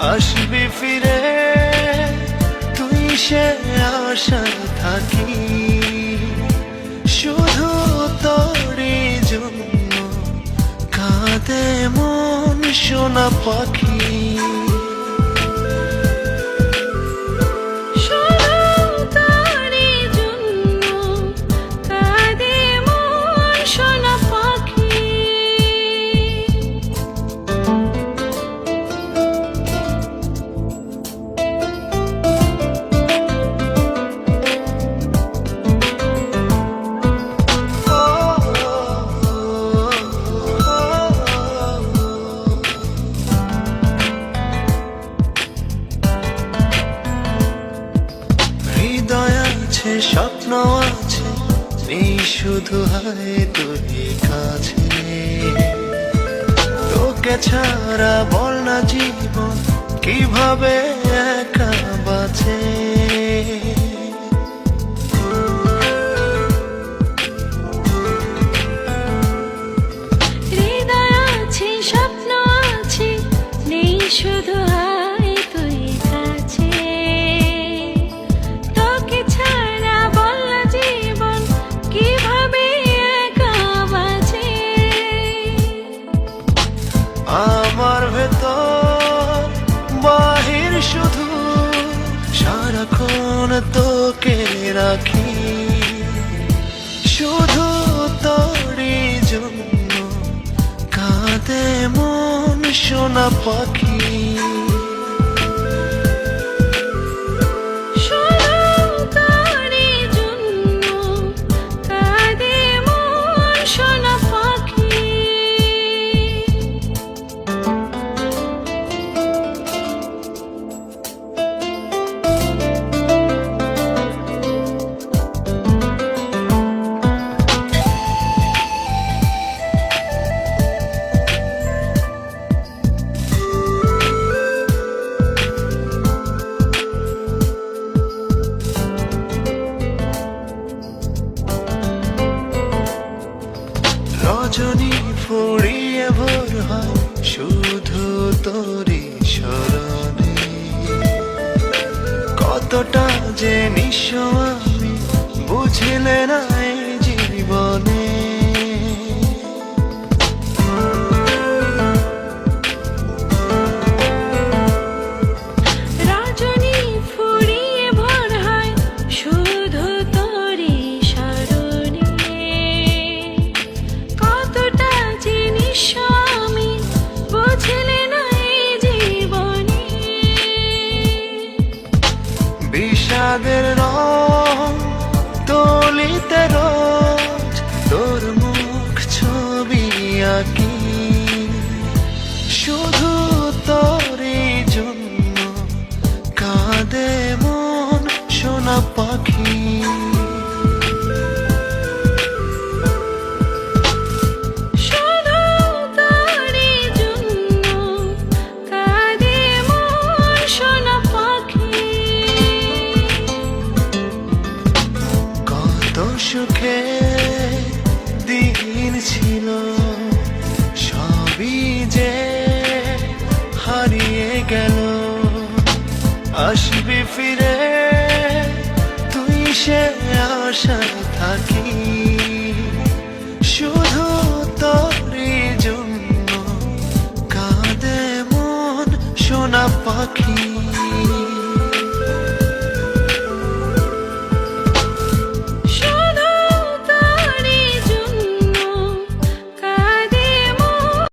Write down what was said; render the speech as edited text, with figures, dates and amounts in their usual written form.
আসবি ফিরে তুই সে আশায় থাকি শুধু তোরই জন্য কাঁদে মন সোনা পাখি স্বপ্ন আছে নেই শুধু হায় তুই কাছে তোকে ছাড়া বল না জীবন কিভাবে একা বাঁচে হৃদয় আছে স্বপ্ন আছে নেই শুধু হায় তুই কাছে তোকে ছাড়া বল জীবন কিভাবে একা বাঁচে আমার ভেতর বাহির শুধু সারাক্ষণ তোকে রাখি শুধু তোরই জন্য কাঁদে মন সোনা পাখি রজনী ফুরিয়ে ভোর হয় শুধু তোরই স্মরণে কতটা যে নিঃস্ব আমি বুঝলে না এই জীবনে বিষাদের রং তলিতে রোজ তোর মুখ ছবি আঁকি শুধু তোরই জন্য কাঁদে মন সোনা পাখি সুখে দিন ছিল সবই যে হারিয়ে গেল আসবি ফিরে তুই সে আশায় থাকি শুধু তোরই জন্য কাঁদে মন সোনা পাখি